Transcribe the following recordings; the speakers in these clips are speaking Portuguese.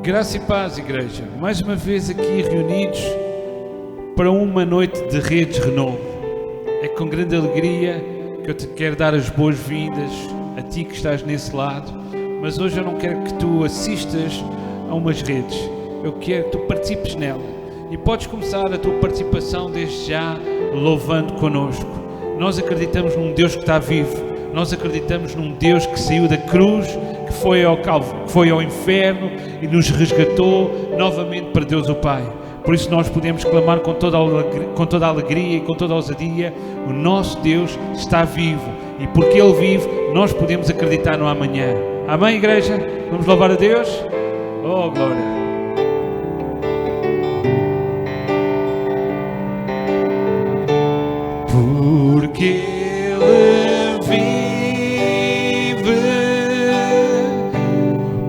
Graça e paz, igreja. Mais uma vez aqui reunidos para uma noite de redes renovo. É com grande alegria que eu te quero dar as boas-vindas a ti que estás nesse lado, mas hoje eu não quero que tu assistas a umas redes. Eu quero que tu participes nela. E podes começar a tua participação desde já louvando connosco. Nós acreditamos num Deus que está vivo. Nós acreditamos num Deus que saiu da cruz, que foi ao inferno e nos resgatou novamente para Deus o Pai. Por isso nós podemos clamar com toda a alegria e com toda a ousadia: o nosso Deus está vivo, e porque Ele vive, nós podemos acreditar no amanhã. Amém, igreja? Vamos louvar a Deus? Oh, glória! Porque Ele vive,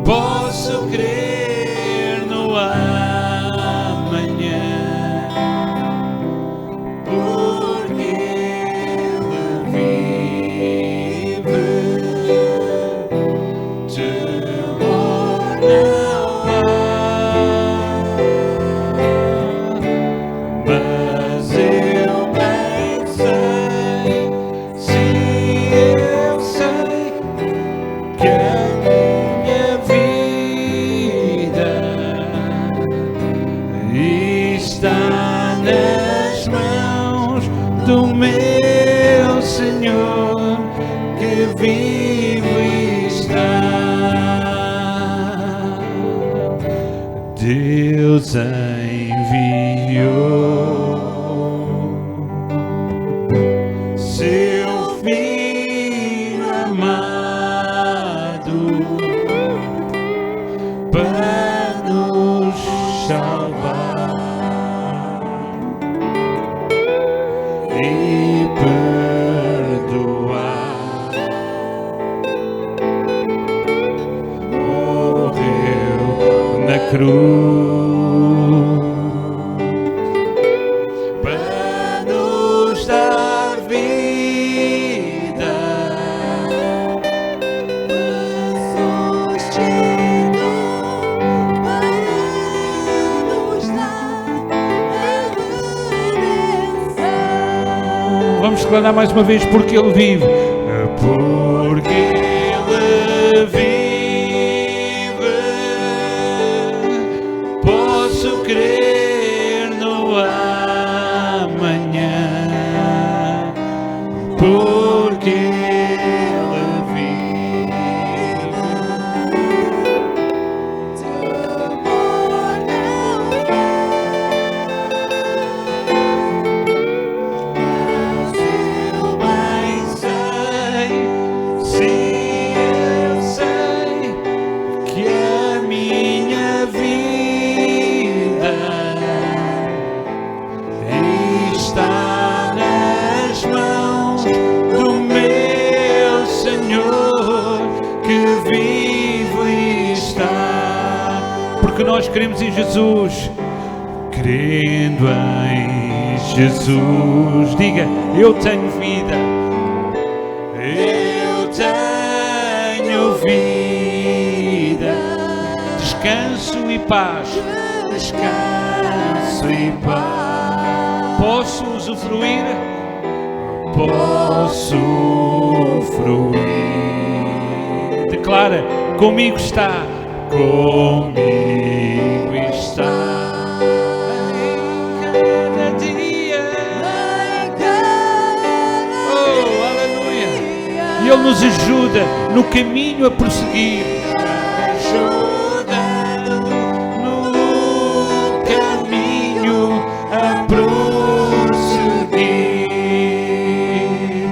posso crer no amanhã. Porque Ele vive, temor não há. Mas eu bem sei, sim, eu sei que a minha vida está nas mãos do meu Senhor, que vivo está. Deus enviou seu Filho amado para nos salvar e perdoar. Morreu na cruz para nos dar vida. Ressuscitou para nos dar a redenção. Vamos declarar mais uma vez: porque Ele vive. Porque Ele vive, posso crer no amanhã. Porque Ele vive, Temor não há. Mas eu bem sei, sim, eu sei que a minha vida está nas mãos do meu Senhor, que vivo está. Porque nós cremos em Jesus. Crendo em Jesus, diga: eu tenho vida, eu tenho vida, descanso e paz, descanso e paz. Posso usufruir, posso fruir. Declara: comigo está, comigo está. Cada dia, oh, aleluia. E Ele nos ajuda no caminho a prosseguir. Ajuda no caminho a prosseguir.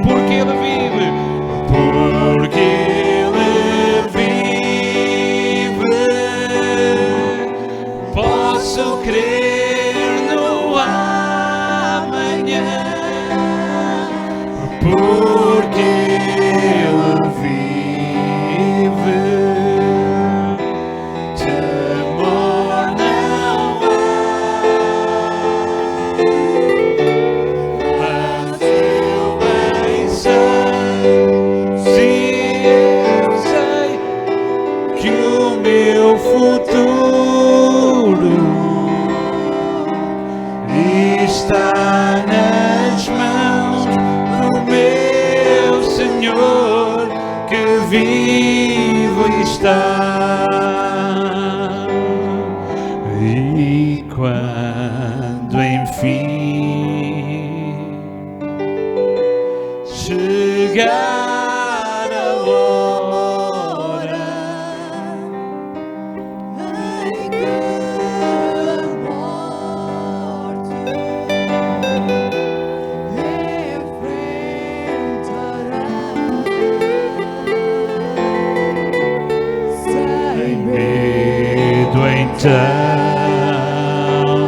Porque Ele vive, porque Ele vive, posso crer no amanhã. Porque Ele vive, temor não há. Mas eu bem sei, sim, eu sei que o meu futuro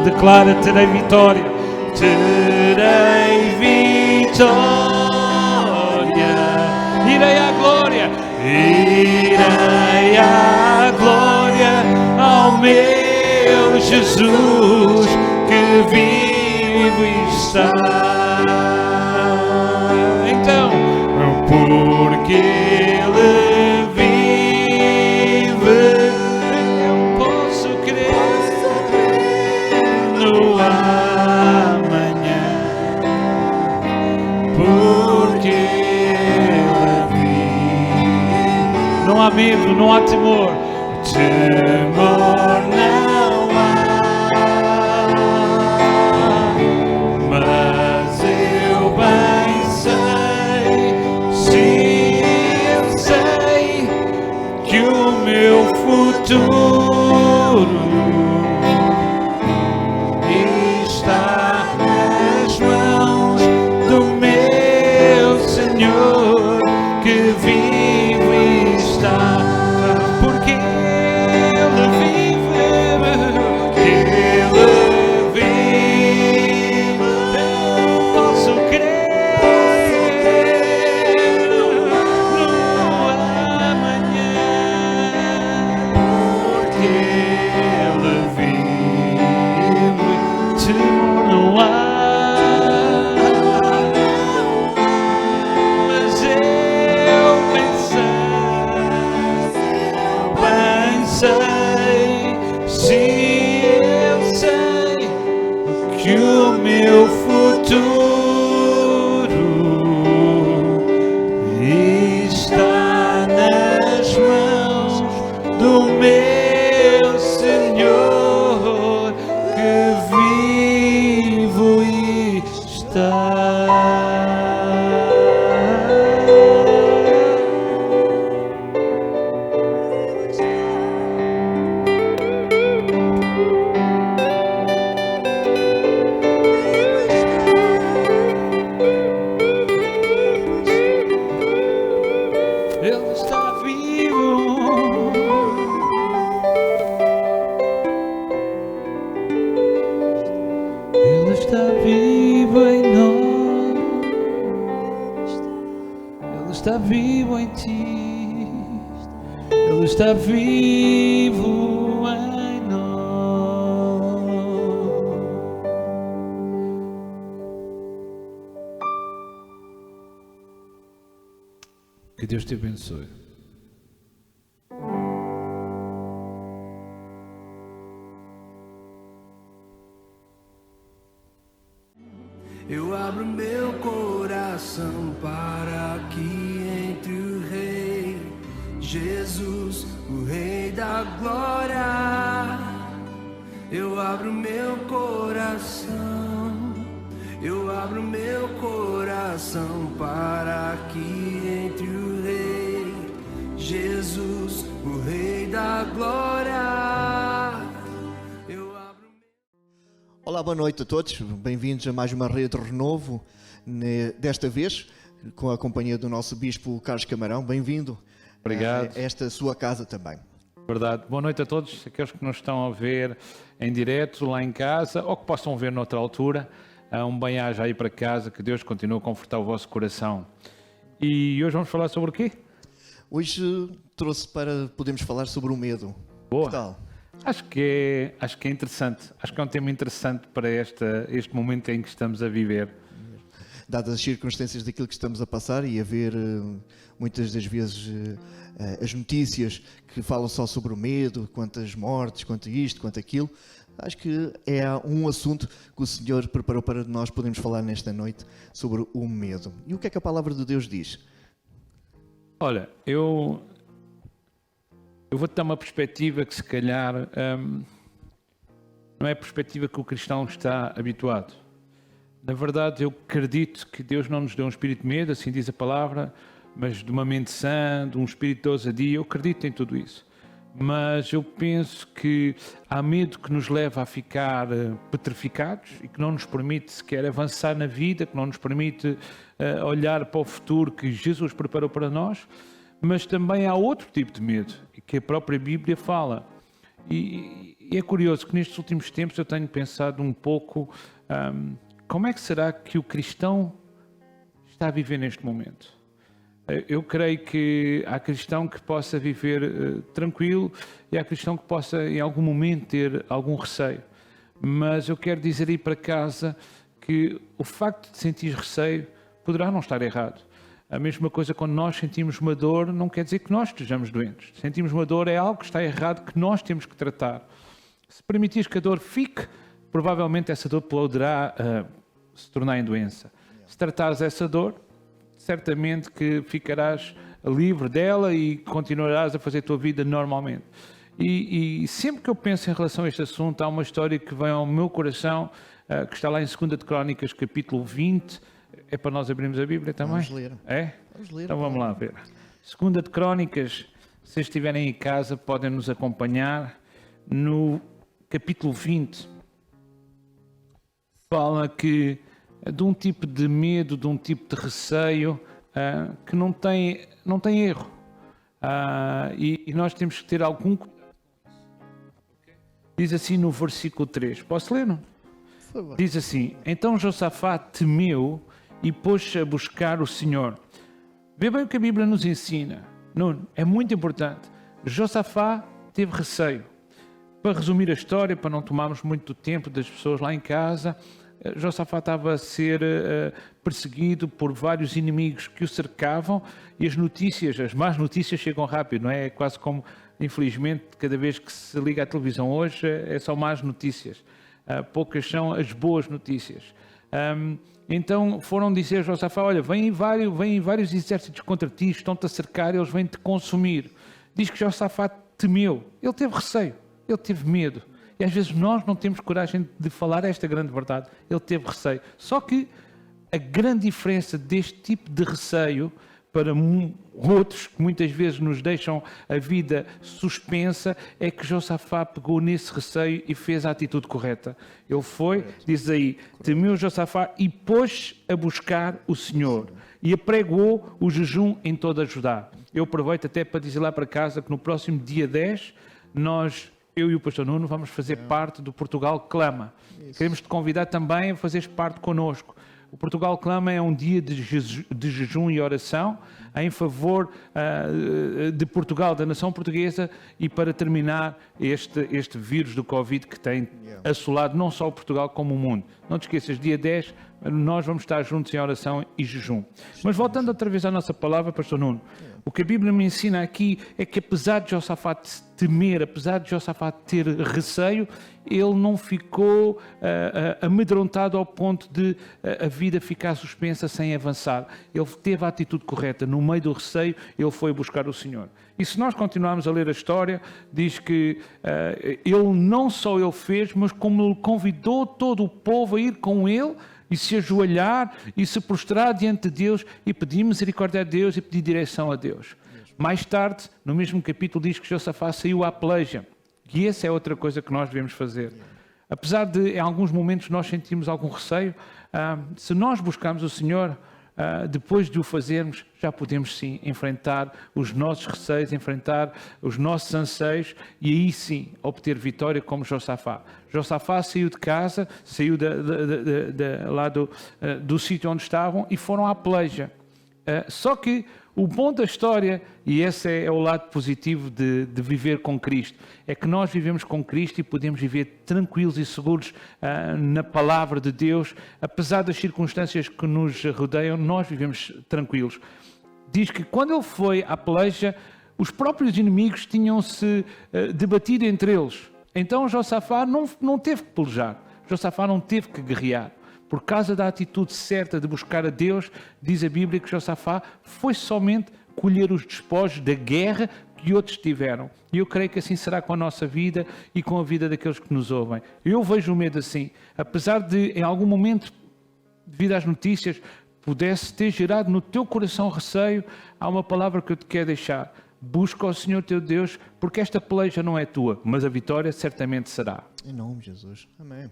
Declara: terei vitória, terei vitória, irei à glória, irei à glória ao meu Jesus que vive está. Então, porque Ele vive, eu posso crer no amanhã, porque Ele vive. Não há medo, não há temor, temor não há, mas eu bem sei, sim, eu sei que o meu futuro está nas mãos do meu Senhor que vive e está. Porque Ele vive, Ele vive, eu posso crer no amanhã, porque Ele vive, temor não há, mas eu pensei, sim, eu sei que o meu futuro está nas mãos do meu Senhor que vivo e está. Ele está vivo. Ele está vivo em nós. Ele está vivo em ti. Ele está vivo em nós. Que Deus te abençoe. Eu abro meu coração para que entre o Rei Jesus, o Rei da Glória. Eu abro meu coração, eu abro meu coração para que entre o Rei Jesus, o Rei da Glória. Eu abro Olá, boa noite a todos, bem-vindos a mais uma Rede Renovo, desta vez com a companhia do nosso Bispo Carlos Camarão. Bem-vindo. Obrigado. A esta sua casa também. Verdade. Boa noite a todos, aqueles que nos estão a ver em direto lá em casa ou que possam ver noutra altura. Um bem-aja aí para casa, que Deus continue a confortar o vosso coração. E hoje vamos falar sobre o quê? Hoje trouxe para podermos falar sobre o medo. Boa. Que tal? Acho que é interessante. Acho que é um tema interessante para este momento em que estamos a viver. Dadas as circunstâncias daquilo que estamos a passar e a ver muitas das vezes as notícias que falam só sobre o medo, quantas mortes, quanto isto, quanto aquilo, acho que é um assunto que o Senhor preparou para nós podermos falar nesta noite sobre o medo. E o que é que a palavra de Deus diz? Olha, eu vou-te dar uma perspectiva que se calhar não é a perspectiva que o cristão está habituado. Na verdade, eu acredito que Deus não nos deu um espírito de medo, assim diz a palavra, mas de uma mente sã, de um espírito de ousadia. Eu acredito em tudo isso. Mas eu penso que há medo que nos leva a ficar petrificados e que não nos permite sequer avançar na vida, que não nos permite olhar para o futuro que Jesus preparou para nós. Mas também há outro tipo de medo, que a própria Bíblia fala. E é curioso que nestes últimos tempos eu tenho pensado um pouco como é que será que o cristão está a viver neste momento. Eu creio que há cristão que possa viver tranquilo e há cristão que possa em algum momento ter algum receio. Mas eu quero dizer aí para casa que o facto de sentir receio poderá não estar errado. A mesma coisa quando nós sentimos uma dor, não quer dizer que nós estejamos doentes. Sentimos uma dor é algo que está errado, que nós temos que tratar. Se permitires que a dor fique, provavelmente essa dor poderá se tornar em doença. Se tratares essa dor, certamente que ficarás livre dela e continuarás a fazer a tua vida normalmente. E sempre que eu penso em relação a este assunto, há uma história que vem ao meu coração, que está lá em 2 de Crónicas, capítulo 20. É para nós abrirmos a Bíblia também? Vamos ler. É? Vamos ler. Então vamos lá ver. 2 de Crónicas, se vocês estiverem em casa, podem nos acompanhar. No capítulo 20, fala que de um tipo de medo, de um tipo de receio que não tem erro. E nós temos que ter algum cuidado com isso. Diz assim no versículo 3. Posso ler, não? Por favor. Diz assim: Então Josafá temeu e pôs-se a buscar o Senhor. Vê bem o que a Bíblia nos ensina. Nuno, é muito importante. Josafá teve receio. Para resumir a história, para não tomarmos muito do tempo das pessoas lá em casa, Josafá estava a ser perseguido por vários inimigos que o cercavam e as más notícias chegam rápido, não é? É quase como, infelizmente, cada vez que se liga à televisão hoje, é só más notícias. Poucas são as boas notícias. Então foram dizer a Josafá: olha, vêm vários exércitos contra ti, estão-te a cercar, eles vêm-te consumir. Diz que Josafá temeu, ele teve receio, ele teve medo. E às vezes nós não temos coragem de falar esta grande verdade. Ele teve receio. Só que a grande diferença deste tipo de receio para outros que muitas vezes nos deixam a vida suspensa é que Josafá pegou nesse receio e fez a atitude correta. Ele foi, diz aí, temeu Josafá e pôs a buscar o Senhor e apregoou o jejum em toda a Judá. Eu aproveito até para dizer lá para casa que no próximo dia 10 eu e o pastor Nuno vamos fazer parte do Portugal Clama. Queremos te convidar também a fazeres parte connosco. O Portugal Clama é um dia de jejum e oração em favor de Portugal, da nação portuguesa, e para terminar este vírus do Covid que tem assolado não só o Portugal como o mundo. Não te esqueças, dia 10 nós vamos estar juntos em oração e jejum. Mas voltando outra vez à nossa palavra, pastor Nuno, o que a Bíblia me ensina aqui é que apesar de Josafá temer, apesar de Josafá ter receio, ele não ficou amedrontado ao ponto de a vida ficar suspensa sem avançar. Ele teve a atitude correta. No meio do receio, ele foi buscar o Senhor. E se nós continuarmos a ler a história, diz que ele não só ele fez, mas como ele convidou todo o povo a ir com ele e se ajoelhar e se prostrar diante de Deus e pedir misericórdia a Deus e pedir direção a Deus. Mais tarde, no mesmo capítulo, diz que Josafá saiu à peleja. E essa é outra coisa que nós devemos fazer. Apesar de, em alguns momentos, nós sentirmos algum receio, se nós buscarmos o Senhor, depois de o fazermos, já podemos sim enfrentar os nossos receios, enfrentar os nossos anseios e aí sim obter vitória como Josafá. Josafá saiu de casa, saiu lá do sítio onde estavam e foram à peleja. Só que o bom da história, e esse é o lado positivo de viver com Cristo, é que nós vivemos com Cristo e podemos viver tranquilos e seguros na palavra de Deus. Apesar das circunstâncias que nos rodeiam, nós vivemos tranquilos. Diz que quando ele foi à peleja, os próprios inimigos tinham-se debatido entre eles. Então Josafá não teve que pelejar, Josafá não teve que guerrear. Por causa da atitude certa de buscar a Deus, diz a Bíblia que Josafá foi somente colher os despojos da guerra que outros tiveram. E eu creio que assim será com a nossa vida e com a vida daqueles que nos ouvem. Eu vejo o medo assim. Apesar de, em algum momento, devido às notícias, pudesse ter gerado no teu coração receio, há uma palavra que eu te quero deixar. Busca ao Senhor teu Deus, porque esta peleja não é tua, mas a vitória certamente será. Em nome de Jesus. Amém.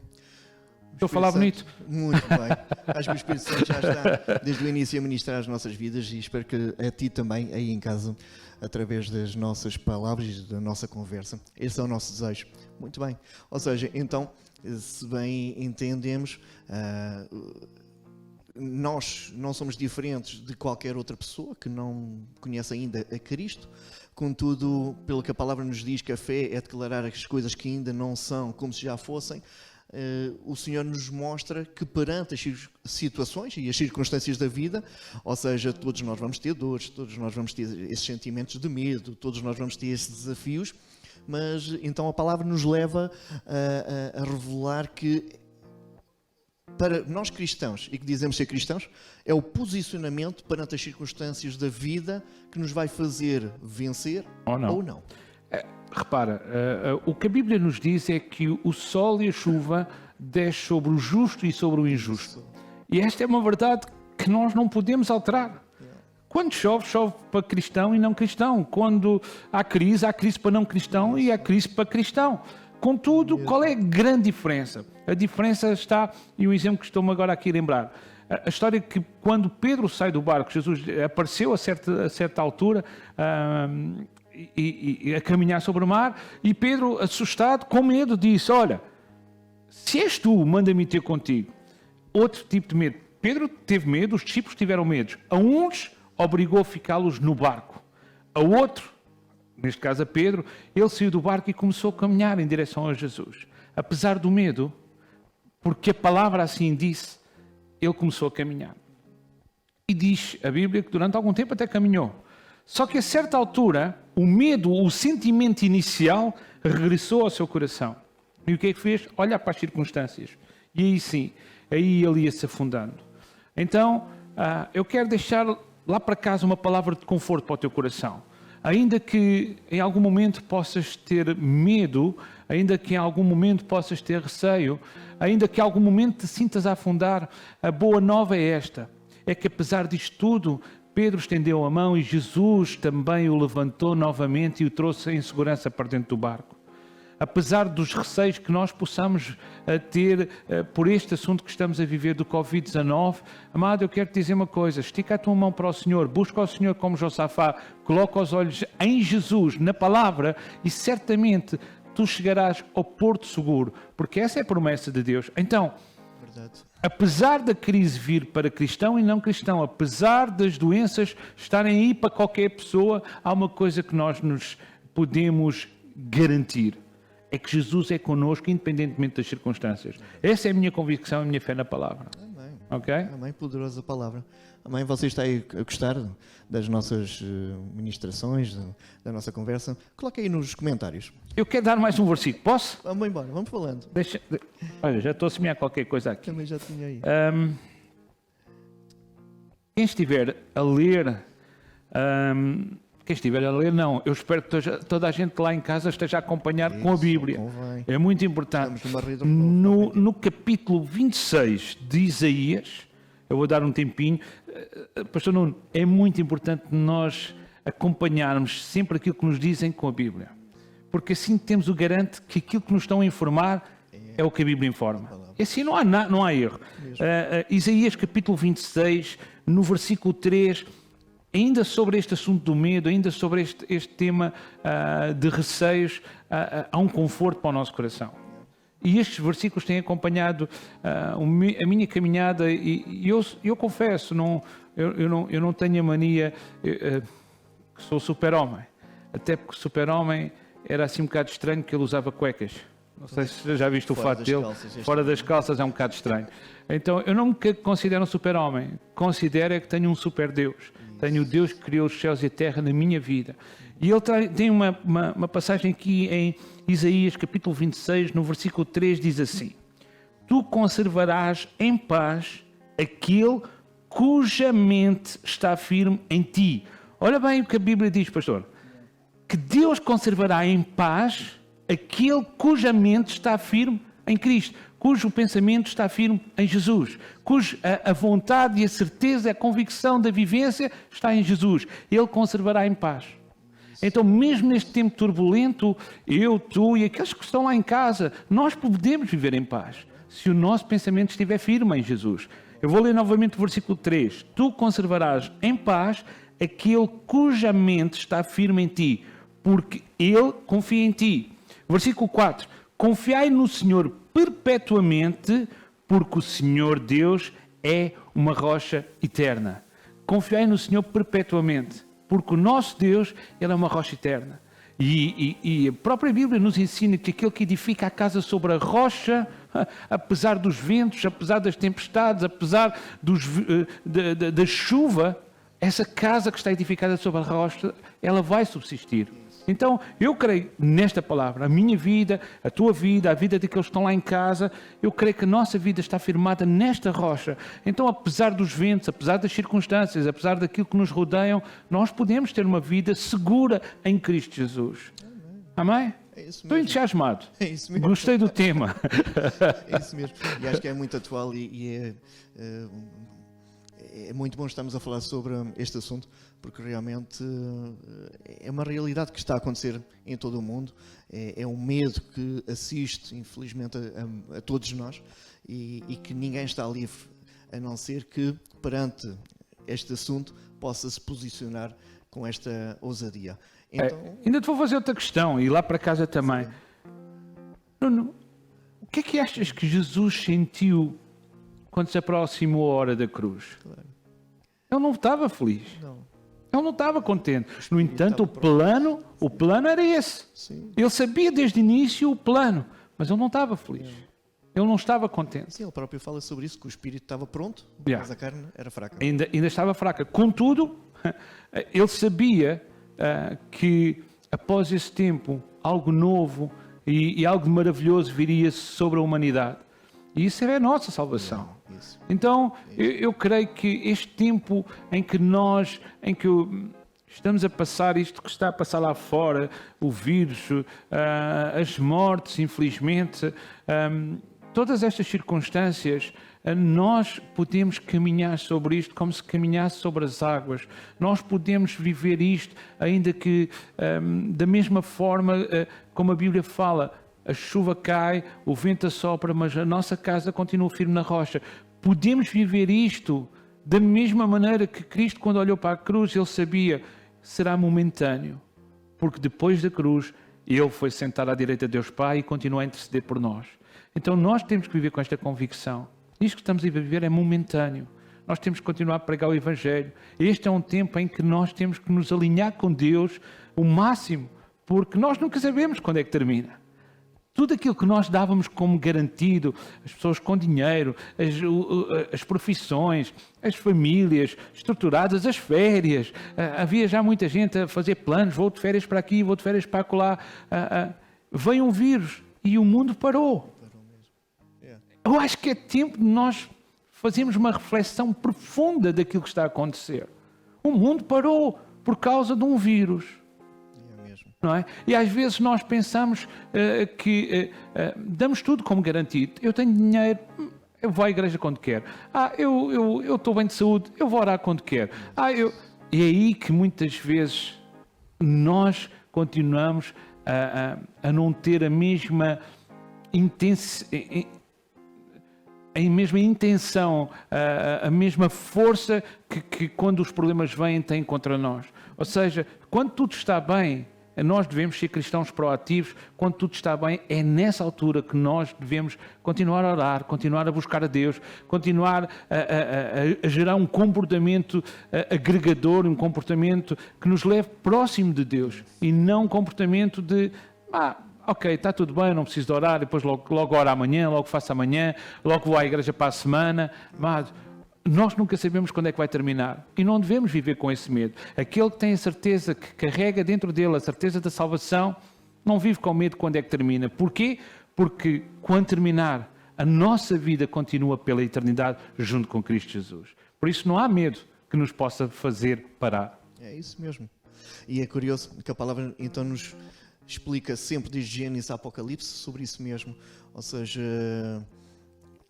Estou a falar bonito? Muito bem. Acho que o Espírito Santo já está desde o início a ministrar as nossas vidas e espero que a ti também, aí em casa, através das nossas palavras e da nossa conversa. Esse é o nosso desejo. Muito bem. Ou seja, então, se bem entendemos, nós não somos diferentes de qualquer outra pessoa que não conhece ainda a Cristo. Contudo, pelo que a palavra nos diz, que a fé é declarar as coisas que ainda não são como se já fossem, o Senhor nos mostra que perante as situações e as circunstâncias da vida, ou seja, todos nós vamos ter dores, todos nós vamos ter esses sentimentos de medo, todos nós vamos ter esses desafios, mas então a palavra nos leva a revelar que para nós cristãos, e que dizemos ser cristãos, é o posicionamento perante as circunstâncias da vida que nos vai fazer vencer ou não. Repara, o que a Bíblia nos diz é que o sol e a chuva descem sobre o justo e sobre o injusto. E esta é uma verdade que nós não podemos alterar. Quando chove, chove para cristão e não cristão. Quando há crise para não cristão e há crise para cristão. Contudo, qual é a grande diferença? A diferença está, e um exemplo que estou-me agora aqui a lembrar, a história que quando Pedro sai do barco, Jesus apareceu a certa altura e a caminhar sobre o mar, e Pedro, assustado, com medo, disse: olha, se és tu, manda-me ter contigo. Outro tipo de medo. Pedro teve medo, os discípulos tiveram medo. A uns obrigou a ficá-los no barco. A outro, neste caso a Pedro, ele saiu do barco e começou a caminhar em direção a Jesus. Apesar do medo, porque a palavra assim disse, ele começou a caminhar. E diz a Bíblia que durante algum tempo até caminhou. Só que a certa altura, o medo, o sentimento inicial, regressou ao seu coração. E o que é que fez? Olhar para as circunstâncias. E aí sim, aí ele ia se afundando. Então, eu quero deixar lá para casa uma palavra de conforto para o teu coração. Ainda que em algum momento possas ter medo, ainda que em algum momento possas ter receio, ainda que em algum momento te sintas a afundar, a boa nova é esta: é que apesar disto tudo, Pedro estendeu a mão e Jesus também o levantou novamente e o trouxe em segurança para dentro do barco. Apesar dos receios que nós possamos ter por este assunto que estamos a viver do Covid-19, amado, eu quero te dizer uma coisa: estica a tua mão para o Senhor, busca o Senhor como Josafá, coloca os olhos em Jesus, na palavra, e certamente tu chegarás ao porto seguro, porque essa é a promessa de Deus. Então, apesar da crise vir para cristão e não cristão, apesar das doenças estarem aí para qualquer pessoa, há uma coisa que nós nos podemos garantir: é que Jesus é connosco, independentemente das circunstâncias. Essa é a minha convicção e a minha fé na palavra. Amém. Ok? Amém, poderosa palavra. Amém, você está aí a gostar das nossas ministrações, da nossa conversa? Coloque aí nos comentários. Eu quero dar mais um versículo, posso? Vamos embora, vamos falando. Olha, já estou a semear qualquer coisa aqui. Também já tinha aí. Quem estiver a ler... Quem estiver a ler, não. Eu espero que toda a gente lá em casa esteja a acompanhar com a Bíblia. Convém. É muito importante. Estamos numa rede No capítulo 26 de Isaías, eu vou dar um tempinho. Pastor Nuno, é muito importante nós acompanharmos sempre aquilo que nos dizem com a Bíblia. Porque assim temos o garante que aquilo que nos estão a informar é o que a Bíblia informa. E assim não há erro. Isaías capítulo 26, no versículo 3... ainda sobre este assunto do medo, ainda sobre este tema de receios, há um conforto para o nosso coração. E estes versículos têm acompanhado a minha caminhada e eu confesso, eu não tenho a mania que sou super-homem. Até porque super-homem era assim um bocado estranho que ele usava cuecas. Não sei se já viste o fato dele. Fora das calças é um bocado estranho. Então eu não me considero um super-homem. Considero que tenho um super-Deus. Tenho o Deus que criou os céus e a terra na minha vida. E ele tem uma passagem aqui em Isaías capítulo 26, no versículo 3, diz assim: tu conservarás em paz aquele cuja mente está firme em ti. Olha bem o que a Bíblia diz, pastor. Que Deus conservará em paz aquele cuja mente está firme em Cristo, cujo pensamento está firme em Jesus, cuja a vontade e a certeza, a convicção da vivência está em Jesus. Ele conservará em paz. Então, mesmo neste tempo turbulento, eu, tu e aqueles que estão lá em casa, nós podemos viver em paz. se o nosso pensamento estiver firme em Jesus. Eu vou ler novamente o versículo 3. Tu conservarás em paz aquele cuja mente está firme em ti, porque ele confia em ti. Versículo 4. Confiai no Senhor perpetuamente, porque o Senhor Deus é uma rocha eterna. Confiai no Senhor perpetuamente, porque o nosso Deus, Ele é uma rocha eterna. E a própria Bíblia nos ensina que aquele que edifica a casa sobre a rocha, apesar dos ventos, apesar das tempestades, apesar da chuva, essa casa que está edificada sobre a rocha, ela vai subsistir. Então, eu creio nesta palavra, a minha vida, a tua vida, a vida daqueles que estão lá em casa, eu creio que a nossa vida está firmada nesta rocha. Então, apesar dos ventos, apesar das circunstâncias, apesar daquilo que nos rodeiam, nós podemos ter uma vida segura em Cristo Jesus. Amém? É isso Estou mesmo. entusiasmado. É isso mesmo. Gostei do tema. É isso mesmo. E acho que é muito atual e é muito bom estarmos a falar sobre este assunto, porque realmente é uma realidade que está a acontecer em todo o mundo. É um medo que assiste, infelizmente, a todos nós e que ninguém está livre, a não ser que, perante este assunto, possa se posicionar com esta ousadia. Então, Ainda te vou fazer outra questão, e lá para casa também. Nuno, o que é que achas que Jesus sentiu quando se aproximou a hora da cruz? Claro. Ele não estava feliz. Não. Ele não estava contente. No entanto, o plano era esse. Sim. Ele sabia desde o início o plano, mas ele não estava feliz. Ele não estava contente. Sim, ele próprio fala sobre isso, que o espírito estava pronto, Yeah. mas a carne era fraca. Ainda estava fraca. Contudo, ele sabia que após esse tempo, algo novo e algo maravilhoso viria sobre a humanidade. E isso é a nossa salvação. Isso. Então, eu creio que este tempo em que estamos a passar isto que está a passar lá fora, o vírus, as mortes, infelizmente, todas estas circunstâncias, nós podemos caminhar sobre isto como se caminhasse sobre as águas. Nós podemos viver isto, ainda que da mesma forma como a Bíblia fala, a chuva cai, o vento assopra, mas a nossa casa continua firme na rocha. Podemos viver isto da mesma maneira que Cristo, quando olhou para a cruz, ele sabia, será momentâneo, porque depois da cruz, ele foi sentar à direita de Deus Pai e continua a interceder por nós. Então nós temos que viver com esta convicção. Isto que estamos a viver é momentâneo. Nós temos que continuar a pregar o Evangelho. Este é um tempo em que nós temos que nos alinhar com Deus o máximo, porque nós nunca sabemos quando é que termina. Tudo aquilo que nós dávamos como garantido, as pessoas com dinheiro, as profissões, as famílias estruturadas, as férias. Havia já muita gente a fazer planos, vou de férias para aqui, vou de férias para acolá. Veio um vírus e o mundo parou. Eu acho que é tempo de nós fazermos uma reflexão profunda daquilo que está a acontecer. O mundo parou por causa de um vírus. Não é? E às vezes nós pensamos que damos tudo como garantido. Eu tenho dinheiro, eu vou à igreja quando quero. Eu estou bem de saúde, eu vou orar quando quero. E é aí que muitas vezes nós continuamos a não ter a mesma intenção, a mesma força que quando os problemas vêm têm contra nós. Ou seja, quando tudo está bem, nós devemos ser cristãos proativos. Quando tudo está bem, é nessa altura que nós devemos continuar a orar, continuar a buscar a Deus, continuar a gerar um comportamento agregador, um comportamento que nos leve próximo de Deus e não um comportamento de ok, está tudo bem, não preciso de orar, depois logo oro amanhã, logo faço amanhã, logo vou à igreja para a semana. Mas nós nunca sabemos quando é que vai terminar e não devemos viver com esse medo. Aquele que tem a certeza, que carrega dentro dele a certeza da salvação, não vive com medo quando é que termina. Porquê? Porque quando terminar, a nossa vida continua pela eternidade junto com Cristo Jesus. Por isso não há medo que nos possa fazer parar. É isso mesmo. E é curioso que a palavra então nos explica sempre desde Gênesis a Apocalipse sobre isso mesmo. Ou seja,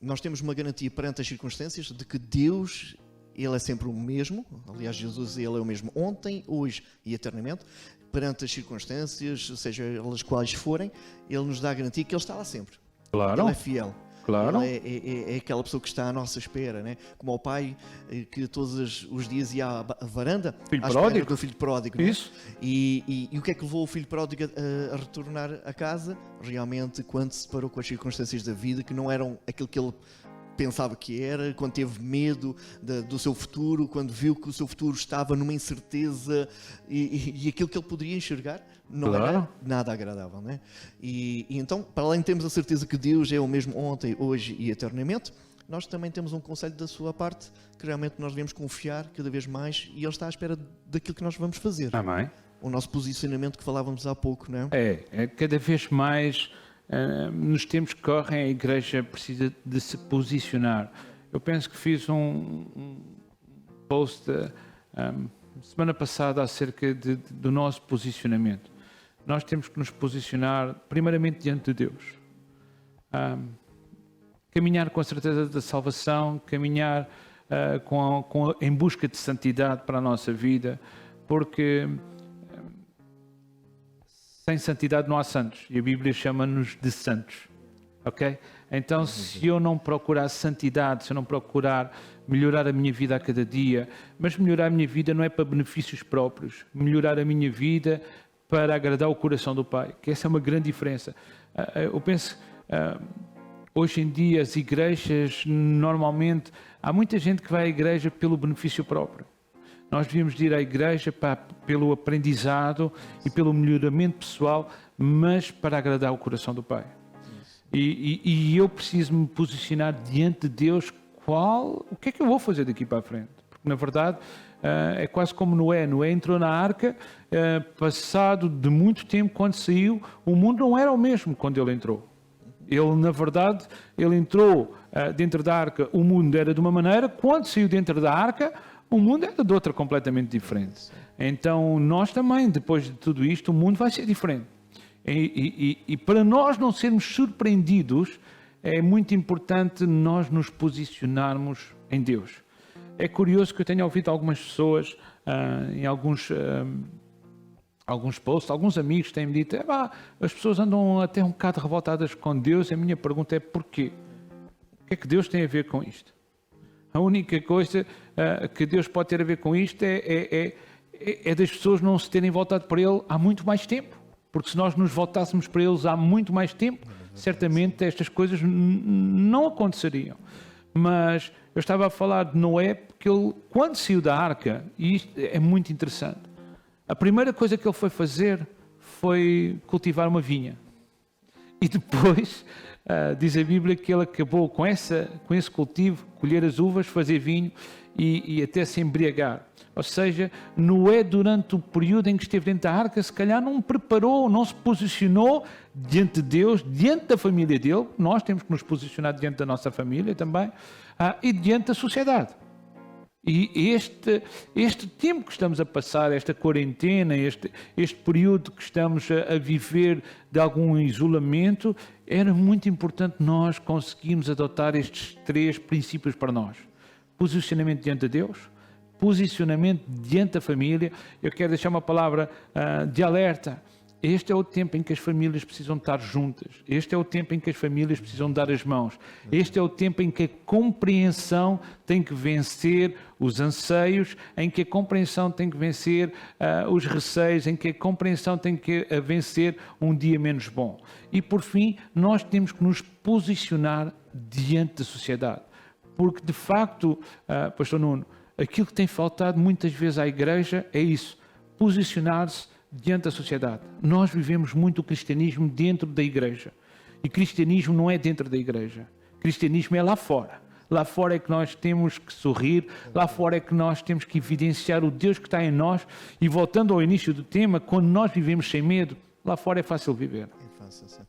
nós temos uma garantia perante as circunstâncias de que Deus, Ele é sempre o mesmo. Aliás, Jesus, Ele é o mesmo ontem, hoje e eternamente. Perante as circunstâncias, seja elas quais forem, Ele nos dá a garantia que Ele está lá sempre. Claro. Ele é fiel. Claro. Ele é aquela pessoa que está à nossa espera, né? Como o pai que todos os dias ia à varanda Filho à espera pródigo. do filho pródigo. Né? Isso. E o que é que levou o filho pródigo a retornar a casa? Realmente, quando se deparou com as circunstâncias da vida que não eram aquilo que ele pensava que era, quando teve medo do seu futuro, quando viu que o seu futuro estava numa incerteza e aquilo que ele poderia enxergar não Claro. era nada agradável, né? E então, para além de termos a certeza que Deus é o mesmo ontem, hoje e eternamente, nós também temos um conselho da sua parte que realmente nós devemos confiar cada vez mais e Ele está à espera daquilo que nós vamos fazer. Amém. O nosso posicionamento que falávamos há pouco, não é? É cada vez mais, nos tempos que correm, a Igreja precisa de se posicionar. Eu penso que fiz um post semana passada acerca do nosso posicionamento. Nós temos que nos posicionar primeiramente diante de Deus. Caminhar com a certeza da salvação, caminhar em busca de santidade para a nossa vida, porque sem santidade não há santos, e a Bíblia chama-nos de santos, ok? Então, se eu não procurar santidade, se eu não procurar melhorar a minha vida a cada dia, mas melhorar a minha vida não é para benefícios próprios, melhorar a minha vida para agradar o coração do Pai, que essa é uma grande diferença. Eu penso, hoje em dia as igrejas, normalmente, há muita gente que vai à igreja pelo benefício próprio. Nós devíamos ir à igreja pelo aprendizado e pelo melhoramento pessoal, mas para agradar o coração do Pai. E eu preciso me posicionar diante de Deus, o que é que eu vou fazer daqui para a frente? Porque, na verdade, é quase como Noé. Noé entrou na arca, passado de muito tempo, quando saiu, o mundo não era o mesmo quando ele entrou. Ele, na verdade, ele entrou dentro da arca, o mundo era de uma maneira, quando saiu dentro da arca, o mundo era de outra completamente diferente. Então, nós também, depois de tudo isto, o mundo vai ser diferente. E para nós não sermos surpreendidos, é muito importante nós nos posicionarmos em Deus. É curioso que eu tenha ouvido algumas pessoas, em alguns posts, alguns amigos têm-me dito, as pessoas andam até um bocado revoltadas com Deus. A minha pergunta é porquê? O que é que Deus tem a ver com isto? A única coisa que Deus pode ter a ver com isto é das pessoas não se terem voltado para Ele há muito mais tempo. Porque se nós nos voltássemos para eles há muito mais tempo, certamente estas coisas não aconteceriam. Mas eu estava a falar de Noé porque ele, quando saiu da arca, e isto é muito interessante, a primeira coisa que ele foi fazer foi cultivar uma vinha. E depois, diz a Bíblia que ele acabou com esse cultivo, colher as uvas, fazer vinho e até se embriagar. Ou seja, Noé, durante o período em que esteve dentro da arca, se calhar não preparou, não se posicionou diante de Deus, diante da família dele. Nós temos que nos posicionar diante da nossa família também, e diante da sociedade. E este tempo que estamos a passar, esta quarentena, este período que estamos a viver de algum isolamento, era muito importante nós conseguirmos adotar estes 3 princípios para nós. Posicionamento diante de Deus, posicionamento diante da família. Eu quero deixar uma palavra de alerta. Este é o tempo em que as famílias precisam estar juntas. Este é o tempo em que as famílias precisam dar as mãos. Este é o tempo em que a compreensão tem que vencer os anseios, em que a compreensão tem que vencer os receios, em que a compreensão tem que vencer um dia menos bom. E, por fim, nós temos que nos posicionar diante da sociedade. Porque, de facto, Pastor Nuno, aquilo que tem faltado muitas vezes à igreja é isso, posicionar-se diante da sociedade. Nós vivemos muito o cristianismo dentro da igreja. E cristianismo não é dentro da igreja. Cristianismo é lá fora. Lá fora é que nós temos que sorrir, lá fora é que nós temos que evidenciar o Deus que está em nós. E voltando ao início do tema, quando nós vivemos sem medo, lá fora é fácil viver. É fácil, sim.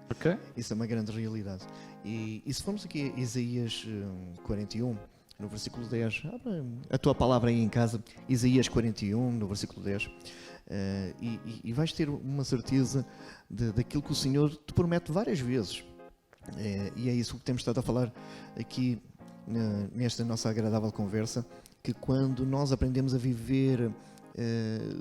Ok? Isso é uma grande realidade. E se formos aqui a Isaías 41, no versículo 10, abra a tua palavra aí em casa, Isaías 41, no versículo 10, e vais ter uma certeza daquilo que o Senhor te promete várias vezes. E é isso que temos estado a falar aqui nesta nossa agradável conversa, que quando nós aprendemos a viver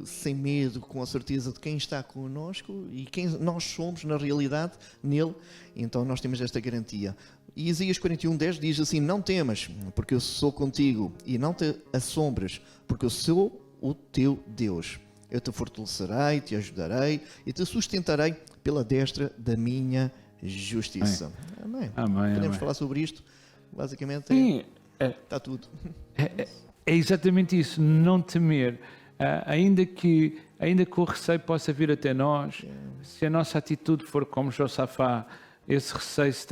sem medo, com a certeza de quem está connosco e quem nós somos na realidade nele. Então nós temos esta garantia. E Isaías 41:10 diz assim: não temas, porque eu sou contigo, e não te assombres, porque eu sou o teu Deus. Eu te fortalecerei, te ajudarei e te sustentarei pela destra da minha justiça. Amém. Podemos amém. falar sobre isto? Basicamente, Sim, está tudo. é exatamente isso, não temer. Ainda que o receio possa vir até nós, se a nossa atitude for como Josafá, esse receio se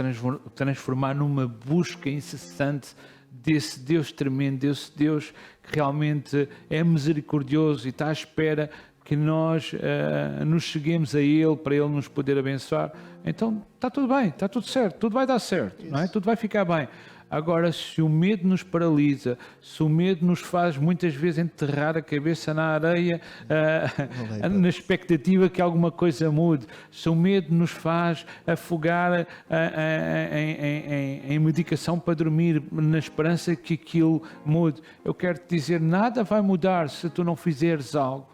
transformar numa busca incessante desse Deus tremendo, desse Deus que realmente é misericordioso e está à espera que nós nos cheguemos a Ele para Ele nos poder abençoar, então está tudo bem, está tudo certo, tudo vai dar certo, não é? Tudo vai ficar bem. Agora, se o medo nos paralisa, se o medo nos faz muitas vezes enterrar a cabeça na areia, na expectativa que alguma coisa mude, se o medo nos faz afogar em medicação para dormir, na esperança que aquilo mude, eu quero te dizer, nada vai mudar se tu não fizeres algo.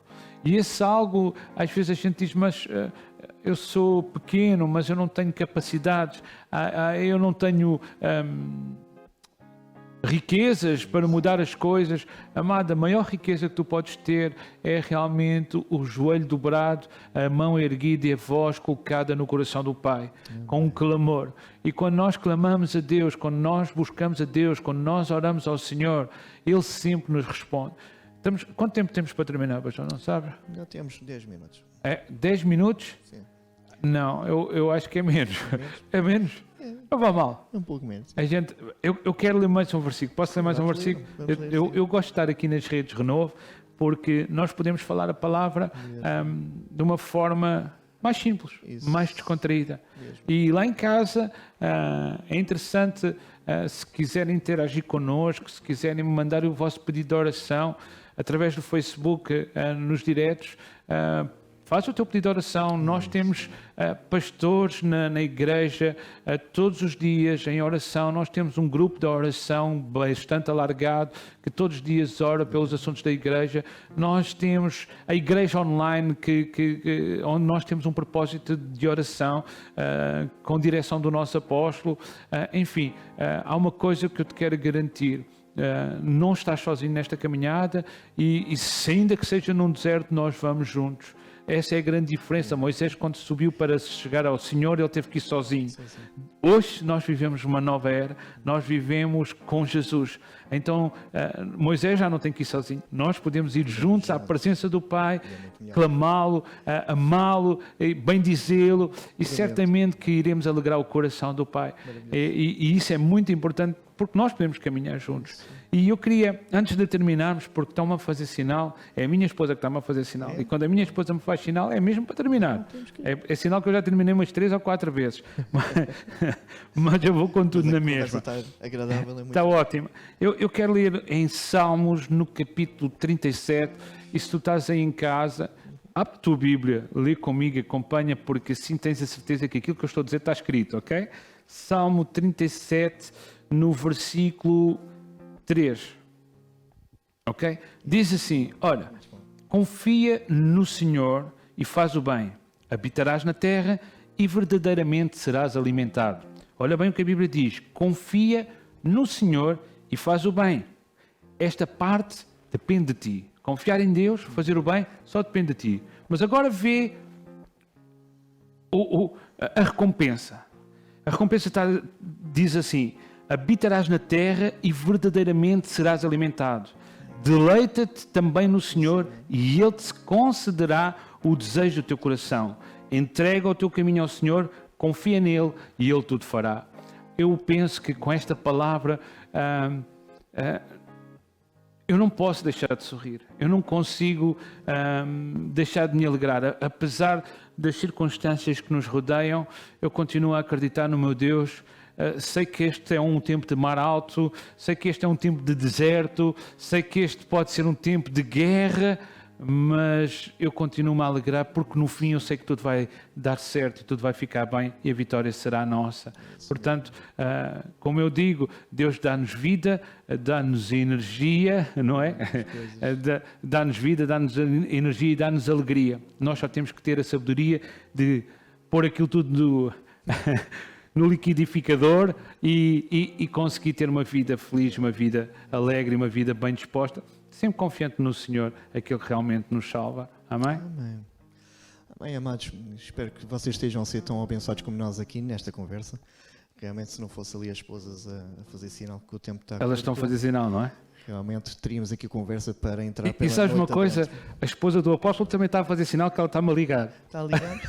E esse algo, às vezes a gente diz, mas eu sou pequeno, mas eu não tenho capacidades, eu não tenho riquezas para mudar as coisas. Amada, a maior riqueza que tu podes ter é realmente o joelho dobrado, a mão erguida e a voz colocada no coração do Pai, com um clamor. E quando nós clamamos a Deus, quando nós buscamos a Deus, quando nós oramos ao Senhor, Ele sempre nos responde. Quanto tempo temos para terminar, pastor? Não sabe? Já temos 10 minutos. 10 minutos? Sim. Não, eu acho que é menos. É menos? Não vá mal. Um pouco menos. Eu quero ler mais um versículo. Posso ler mais um versículo? Eu gosto de estar aqui nas redes Renovo, porque nós podemos falar a palavra de uma forma mais simples, mais descontraída. E lá em casa é interessante, se quiserem interagir connosco, se quiserem me mandar o vosso pedido de oração através do Facebook, nos diretos, faz o teu pedido de oração. Nós temos pastores na igreja todos os dias em oração. Nós temos um grupo de oração bastante alargado que todos os dias ora pelos assuntos da igreja. Nós temos a igreja online onde nós temos um propósito de oração com direção do nosso apóstolo. Enfim, há uma coisa que eu te quero garantir. Não estás sozinho nesta caminhada e se ainda que seja num deserto, nós vamos juntos. Essa é a grande diferença. Moisés, quando subiu para chegar ao Senhor, ele teve que ir sozinho. Hoje nós vivemos uma nova era, nós vivemos com Jesus. Então Moisés já não tem que ir sozinho. Nós podemos ir juntos à presença do Pai, clamá-lo, amá-lo, bendizê-lo, e certamente que iremos alegrar o coração do Pai. E isso é muito importante, porque nós podemos caminhar juntos. E eu queria, antes de terminarmos, porque estão-me a fazer sinal, é a minha esposa que está-me a fazer sinal, e quando a minha esposa me faz sinal, é mesmo para terminar. É sinal que eu já terminei umas 3 ou 4 vezes. Mas eu vou com tudo na mesma. Está agradável, é muito Está ótimo. Eu quero ler em Salmos, no capítulo 37, e se tu estás aí em casa, abre a tua Bíblia, lê comigo, acompanha, porque assim tens a certeza que aquilo que eu estou a dizer está escrito, ok? Salmo 37, no versículo 3, ok? Diz assim, olha, confia no Senhor e faz o bem, habitarás na terra e verdadeiramente serás alimentado. Olha bem o que a Bíblia diz, confia no Senhor e faz o bem. Esta parte depende de ti. Confiar em Deus, fazer o bem, só depende de ti. Mas agora vê a recompensa. A recompensa diz assim, habitarás na terra e verdadeiramente serás alimentado. Deleita-te também no Senhor e Ele te concederá o desejo do teu coração. Entrega o teu caminho ao Senhor, confia nele e Ele tudo fará. Eu penso que com esta palavra eu não posso deixar de sorrir. Eu não consigo deixar de me alegrar. Apesar das circunstâncias que nos rodeiam, eu continuo a acreditar no meu Deus. Sei que este é um tempo de mar alto, sei que este é um tempo de deserto, sei que este pode ser um tempo de guerra, mas eu continuo-me a alegrar porque no fim eu sei que tudo vai dar certo e tudo vai ficar bem e a vitória será nossa. Portanto, como eu digo, Deus dá-nos vida, dá-nos energia, não é? Dá-nos vida, dá-nos energia e dá-nos alegria. Nós só temos que ter a sabedoria de pôr aquilo tudo no liquidificador e conseguir ter uma vida feliz, uma vida alegre, uma vida bem disposta, sempre confiante no Senhor, aquele que realmente nos salva. Amém? Amém. Amém, amados. Espero que vocês estejam a ser tão abençoados como nós aqui nesta conversa. Realmente, se não fosse ali as esposas a fazer sinal que o tempo está... Elas estão a fazer sinal, não é? Realmente teríamos aqui conversa para entrar E pela sabes uma noite coisa? aberta. A esposa do apóstolo também está a fazer sinal que ela está-me a ligar. Está ligado?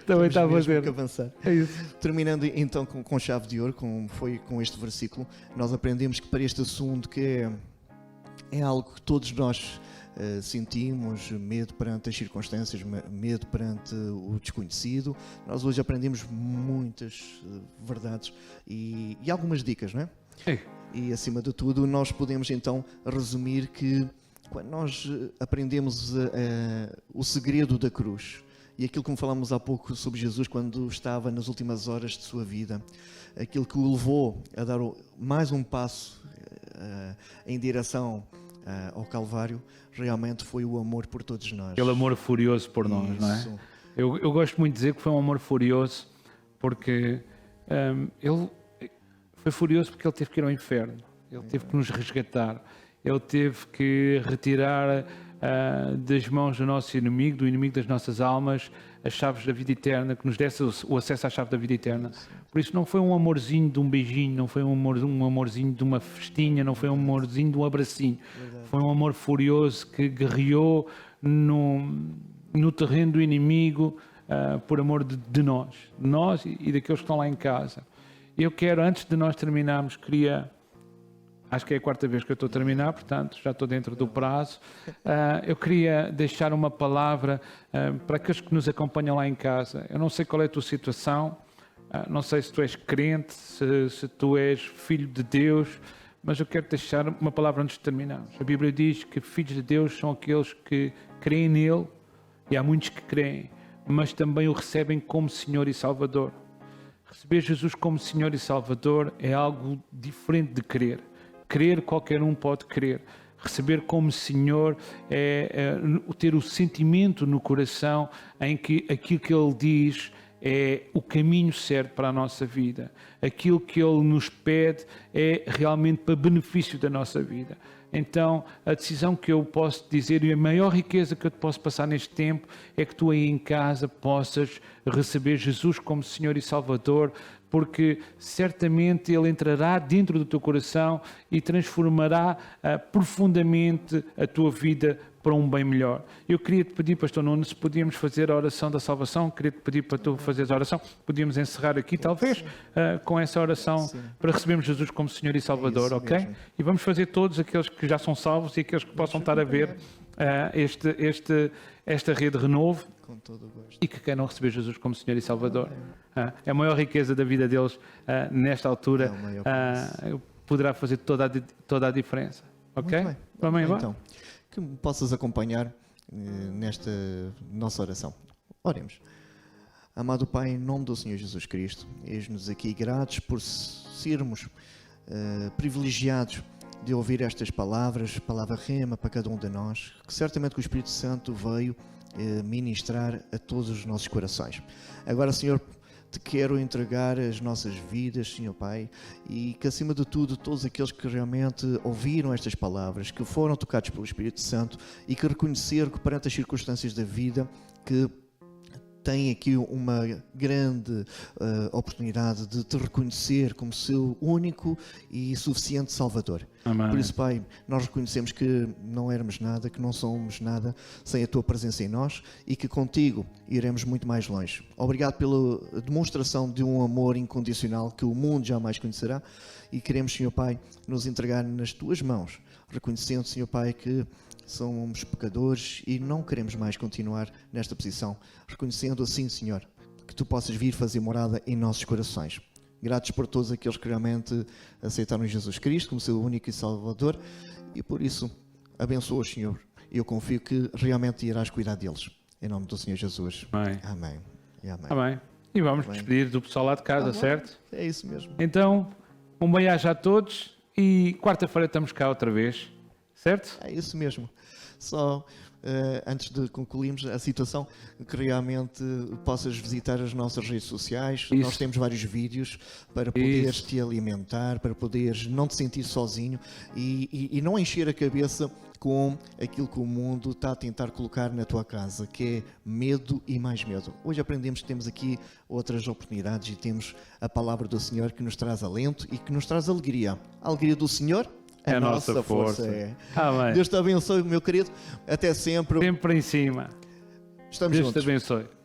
Também está a Temos mesmo fazer. que avançar. É isso. Terminando então com chave de ouro, como foi com este versículo, nós aprendemos que para este assunto que é algo que todos nós sentimos, medo perante as circunstâncias, medo perante o desconhecido, nós hoje aprendemos muitas verdades e algumas dicas, não é? Ei, E acima de tudo nós podemos então resumir que quando nós aprendemos o segredo da cruz, e aquilo como falámos há pouco sobre Jesus quando estava nas últimas horas de sua vida, aquilo que o levou a dar mais um passo em direção ao Calvário, realmente foi o amor por todos nós. aquele amor furioso por nós, não é? Isso. Eu gosto muito de dizer que foi um amor furioso porque ele foi furioso porque ele teve que ir ao inferno, ele teve que nos resgatar, ele teve que retirar das mãos do nosso inimigo, do inimigo das nossas almas, as chaves da vida eterna, que nos desse o acesso à chave da vida eterna. Por isso não foi um amorzinho de um beijinho, não foi um amorzinho de uma festinha, não foi um amorzinho de um abracinho. Foi um amor furioso que guerreou no terreno do inimigo por amor de nós e daqueles que estão lá em casa. Eu quero, antes de nós terminarmos, acho que é a quarta vez que eu estou a terminar, portanto já estou dentro do prazo. Eu queria deixar uma palavra para aqueles que nos acompanham lá em casa. Eu não sei qual é a tua situação, não sei se tu és crente, se tu és filho de Deus, mas eu quero deixar uma palavra antes de terminarmos. A Bíblia diz que filhos de Deus são aqueles que creem nele, e há muitos que creem, mas também o recebem como Senhor e Salvador. Receber Jesus como Senhor e Salvador é algo diferente de crer. Crer, qualquer um pode crer. Receber como Senhor é ter o sentimento no coração em que aquilo que Ele diz é o caminho certo para a nossa vida. Aquilo que Ele nos pede é realmente para benefício da nossa vida. Então, a decisão que eu posso dizer e a maior riqueza que eu te posso passar neste tempo é que tu aí em casa possas receber Jesus como Senhor e Salvador, porque certamente Ele entrará dentro do teu coração e transformará profundamente a tua vida para um bem melhor. Eu queria te pedir, Pastor Nuno, se podíamos fazer a oração da salvação, queria te pedir para tu fazeres a oração, podíamos encerrar aqui talvez com essa oração para recebermos Jesus como Senhor e Salvador, isso ok? mesmo. E vamos fazer todos aqueles que já são salvos e aqueles que possam estar a ver esta rede Renovo Com todo o gosto. e que queiram receber Jesus como Senhor e Salvador. É a maior riqueza da vida deles nesta altura. É o maior preço. Poderá fazer toda a diferença. Ok? Muito bem. Vamos embora? Então, que me possas acompanhar nesta nossa oração. Oremos. Amado Pai, em nome do Senhor Jesus Cristo, eis-nos aqui gratos por sermos privilegiados de ouvir estas palavras, palavra rema para cada um de nós, que certamente que o Espírito Santo veio ministrar a todos os nossos corações. Agora, Senhor, te quero entregar as nossas vidas, Senhor Pai, e que acima de tudo todos aqueles que realmente ouviram estas palavras, que foram tocados pelo Espírito Santo e que reconheceram que perante as circunstâncias da vida que têm aqui uma grande oportunidade de te reconhecer como seu único e suficiente Salvador. Amém. Por isso, Pai, nós reconhecemos que não éramos nada, que não somos nada sem a Tua presença em nós e que contigo iremos muito mais longe. Obrigado pela demonstração de um amor incondicional que o mundo jamais conhecerá e queremos, Senhor Pai, nos entregar nas Tuas mãos, reconhecendo, Senhor Pai, que somos pecadores e não queremos mais continuar nesta posição, reconhecendo assim, Senhor, que Tu possas vir fazer morada em nossos corações. Gratos por todos aqueles que realmente aceitaram Jesus Cristo como seu único e Salvador e por isso abençoa-os, Senhor. E eu confio que realmente irás cuidar deles. Em nome do Senhor Jesus. Amém. Amém. E amém. Amém. E vamos Amém. despedir do pessoal lá de casa, Amém. certo? É isso mesmo. Então, um bem-aja a todos e quarta-feira estamos cá outra vez, certo? É isso mesmo. Só antes de concluirmos a situação, que realmente possas visitar as nossas redes sociais. Isso. Nós temos vários vídeos para poderes Isso. te alimentar, para poderes não te sentir sozinho e não encher a cabeça com aquilo que o mundo está a tentar colocar na tua casa, que é medo e mais medo. Hoje aprendemos que temos aqui outras oportunidades e temos a palavra do Senhor que nos traz alento e que nos traz alegria. A alegria do Senhor, É a nossa força. é. Amém. Deus te abençoe, meu querido. Até sempre. Sempre em cima. Estamos Deus te juntos. abençoe.